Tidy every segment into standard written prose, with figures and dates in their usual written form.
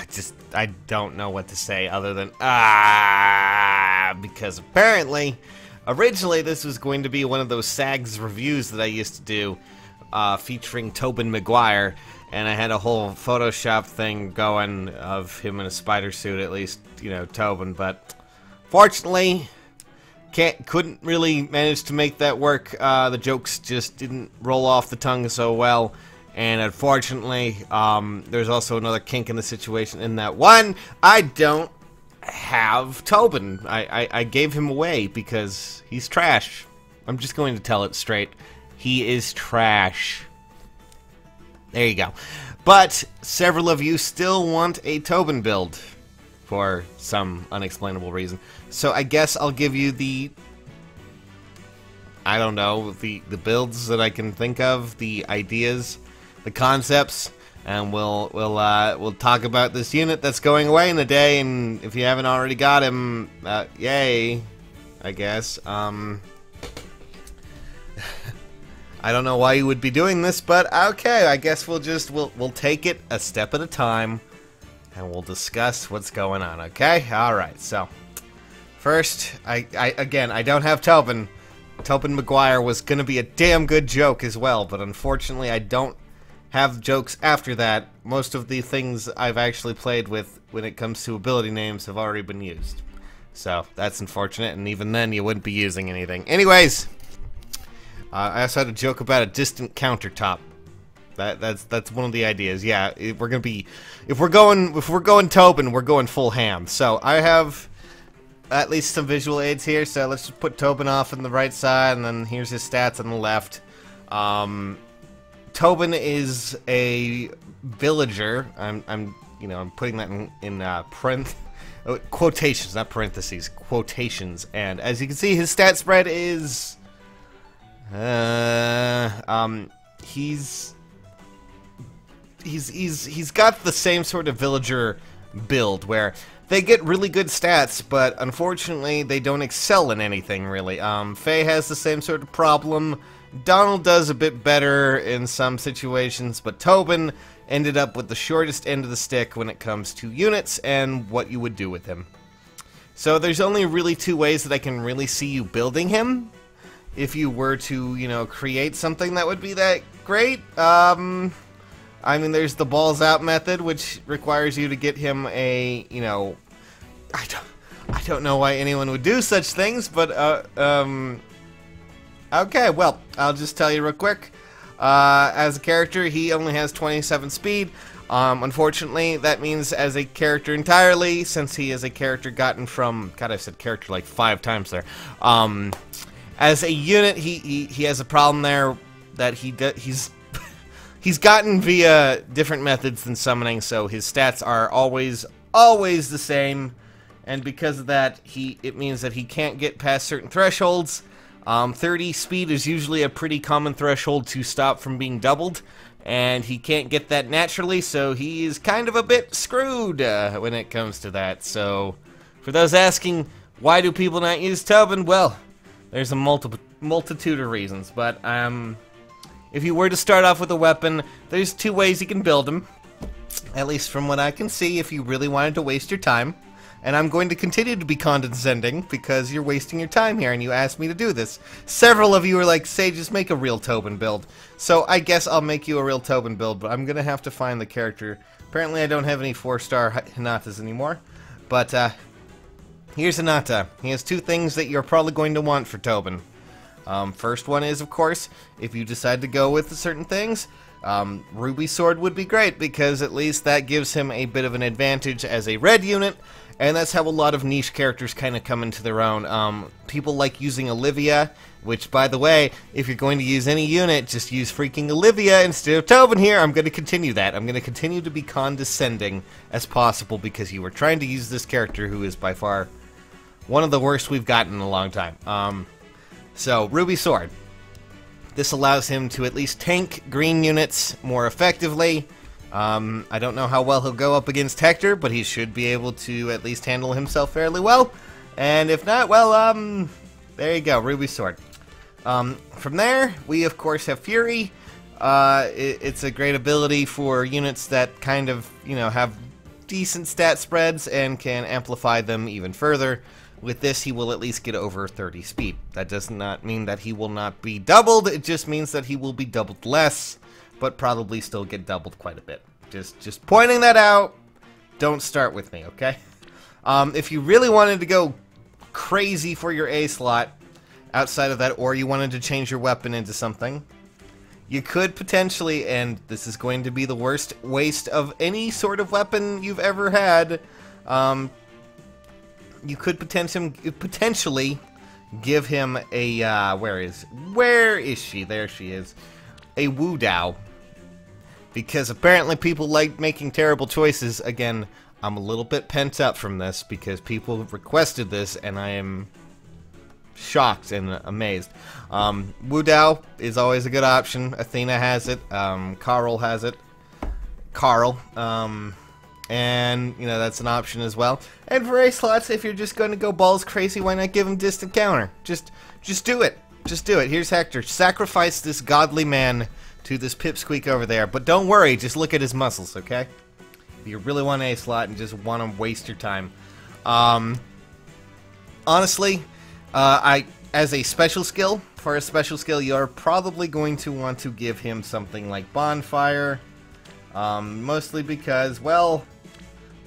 Just, I don't know what to say other than, because apparently, originally this was going to be one of those SAGS reviews that I used to do, featuring TOBIN Maguire, and I had a whole Photoshop thing going of him in a spider suit, at least, you know, TOBIN, but fortunately, couldn't really manage to make that work. The jokes just didn't roll off the tongue so well. And unfortunately, there's also another kink in the situation in that, one, I don't have TOBIN. I gave him away because he's trash. I'm just going to tell it straight. He is trash. There you go. But several of you still want a TOBIN build for some unexplainable reason. So I guess I'll give you the, I don't know, the builds that I can think of, the ideas, the concepts, and we'll talk about this unit that's going away in a day. And if you haven't already got him, yay, I guess. I don't know why you would be doing this, but okay, I guess we'll take it a step at a time, and we'll discuss what's going on. Okay, all right. So first, again, I don't have TOBIN. TOBIN Maguire was gonna be a damn good joke as well, but unfortunately, I don't have jokes after that. Most of the things I've actually played with when it comes to ability names have already been used. So that's unfortunate, and even then you wouldn't be using anything. Anyways, I also had a joke about a distant countertop. That's one of the ideas. Yeah, we're gonna be, if we're going TOBIN, we're going full ham. So I have at least some visual aids here. So let's just put TOBIN off on the right side, and then here's his stats on the left. TOBIN is a villager. I'm putting that in quotations, not parentheses, quotations. And as you can see, his stat spread is he's got the same sort of villager build where they get really good stats, but unfortunately they don't excel in anything really. Faye has the same sort of problem. Donald does a bit better in some situations, but TOBIN ended up with the shortest end of the stick when it comes to units and what you would do with him. So there's only really two ways that I can really see you building him. If you were to, you know, create something that would be that great, I mean, there's the balls out method, which requires you to get him a, you know, I don't know why anyone would do such things, but, okay, well, I'll just tell you real quick. As a character, he only has 27 speed. Unfortunately, that means as a character entirely, since he is a character gotten from, God, I've said character like 5 times there. As a unit, he has a problem there that he's gotten via different methods than summoning, so his stats are always the same, and because of that, it means that he can't get past certain thresholds. 30 speed is usually a pretty common threshold to stop from being doubled, and he can't get that naturally, so he is kind of a bit screwed when it comes to that. So, for those asking, why do people not use TOBIN? Well, there's a multitude of reasons, but if you were to start off with a weapon, there's 2 ways you can build him, at least from what I can see, if you really wanted to waste your time. And I'm going to continue to be condescending because you're wasting your time here and you asked me to do this. Several of you are like, say, just make a real TOBIN build. So I guess I'll make you a real TOBIN build, but I'm going to have to find the character. Apparently I don't have any 4-star Hinatas anymore. But here's Hinata. He has 2 things that you're probably going to want for TOBIN. First one is, of course, if you decide to go with certain things, Ruby Sword would be great because at least that gives him a bit of an advantage as a red unit. And that's how a lot of niche characters kind of come into their own. People like using Olivia, which, by the way, if you're going to use any unit, just use freaking Olivia instead of TOBIN here. I'm going to continue that. I'm going to continue to be condescending as possible because you were trying to use this character who is by far one of the worst we've gotten in a long time. So, Ruby Sword. This allows him to at least tank green units more effectively. I don't know how well he'll go up against Hector, but he should be able to at least handle himself fairly well. And if not, well, there you go, Ruby Sword. From there, we of course have Fury. It's a great ability for units that kind of, have decent stat spreads and can amplify them even further. With this, he will at least get over 30 speed. That does not mean that he will not be doubled, it just means that he will be doubled less, but probably still get doubled quite a bit. Just pointing that out. Don't start with me, okay? If you really wanted to go crazy for your A slot outside of that, or you wanted to change your weapon into something, you could potentially, and this is going to be the worst waste of any sort of weapon you've ever had, you could potentially give him a, where is she? There she is. A Wu Dao. Because apparently people like making terrible choices. Again, I'm a little bit pent up from this because people requested this, and I am shocked and amazed. Wu Dao is always a good option. Athena has it. Carl has it. And, that's an option as well. And for A slots, if you're just going to go balls crazy, why not give him distant counter? Just do it. Just do it. Here's Hector. Sacrifice this godly man to this pipsqueak over there. But don't worry, just look at his muscles, okay? If you really want A slot and just want to waste your time. Honestly, as a special skill, you're probably going to want to give him something like Bonfire. Mostly because, well,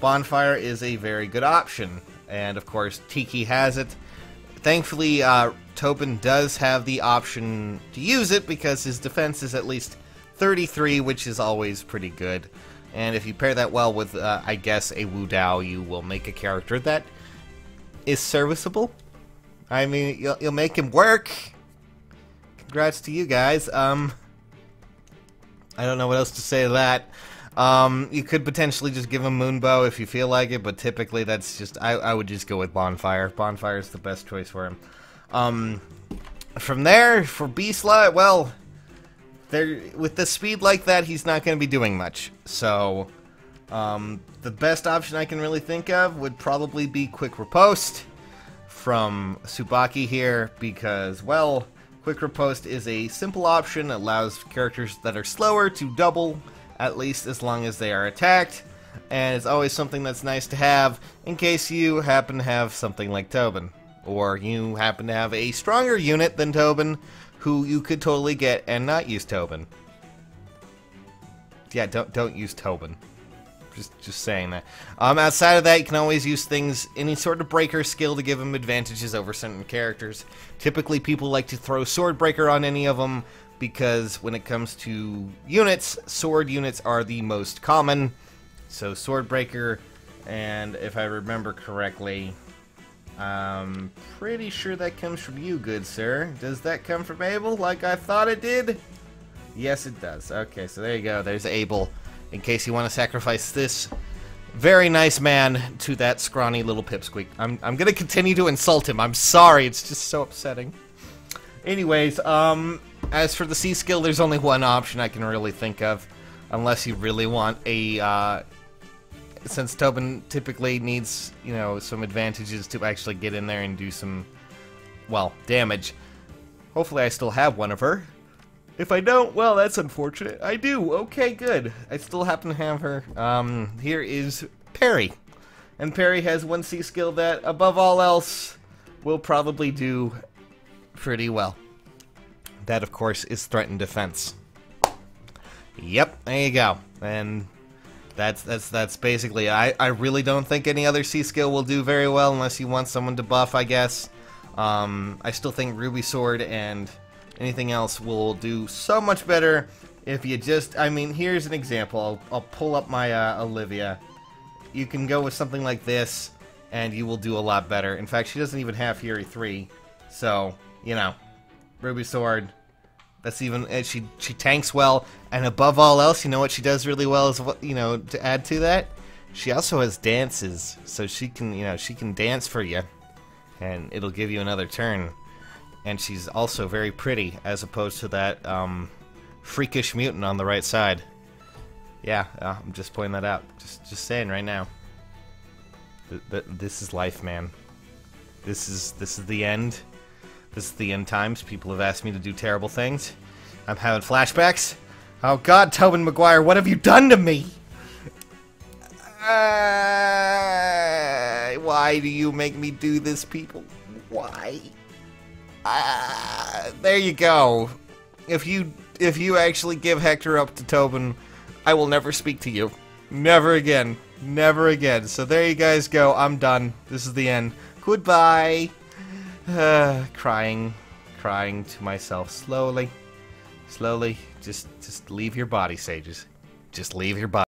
Bonfire is a very good option. And, of course, Tiki has it. Thankfully, TOBIN does have the option to use it because his defense is at least 33, which is always pretty good. And if you pair that well with, I guess, a Wu Dao, you will make a character that is serviceable. I mean, you'll make him work. Congrats to you guys. I don't know what else to say to that. You could potentially just give him Moonbow if you feel like it, but typically that's just, I would just go with Bonfire. Bonfire is the best choice for him. From there, for B slot, well, with the speed like that, he's not going to be doing much. So, the best option I can really think of would probably be Quick Riposte from Tsubaki here, because, well, Quick Riposte is a simple option that allows characters that are slower to double, at least as long as they are attacked, and it's always something that's nice to have in case you happen to have something like TOBIN, or you happen to have a stronger unit than TOBIN who you could totally get and not use TOBIN. Yeah, don't use TOBIN. Just saying that. Outside of that, you can always use things, any sort of breaker skill to give them advantages over certain characters. Typically, people like to throw Swordbreaker on any of them because when it comes to units, sword units are the most common. So Swordbreaker, and if I remember correctly, I'm pretty sure that comes from you, good sir. Does that come from Abel like I thought it did? Yes, it does. Okay, so there you go. There's Abel. In case you want to sacrifice this very nice man to that scrawny little pipsqueak. I'm going to continue to insult him. I'm sorry. It's just so upsetting. Anyways, as for the C skill, there's only one option I can really think of. Unless you really want a... since TOBIN typically needs, some advantages to actually get in there and do some, well, damage. Hopefully I still have one of her. If I don't, well, that's unfortunate. I do. Okay, good. I still happen to have her. Here is Perry. And Perry has one C skill that, above all else, will probably do pretty well. That, of course, is Threatened Defense. Yep, there you go. And that's basically it. I really don't think any other C skill will do very well unless you want someone to buff, I guess. I still think Ruby Sword and anything else will do so much better if you just... I mean, here's an example. I'll pull up my Olivia. You can go with something like this, and you will do a lot better. In fact, she doesn't even have Fury 3. So, Ruby Sword... That's even, she tanks well, and above all else, you know what she does really well is, to add to that? She also has dances, so she can, she can dance for you, and it'll give you another turn. And she's also very pretty, as opposed to that, freakish mutant on the right side. Yeah, I'm just pointing that out. Just saying right now. This is life, man. This is the end. This is the end times. People have asked me to do terrible things. I'm having flashbacks. Oh God, Tobin Maguire, what have you done to me? Why do you make me do this, people? Why? There you go. If you actually give Hector up to Tobin, I will never speak to you. Never again. Never again. So there you guys go. I'm done. This is the end. Goodbye. Crying to myself slowly. Slowly. Just leave your body, sages. Just leave your body.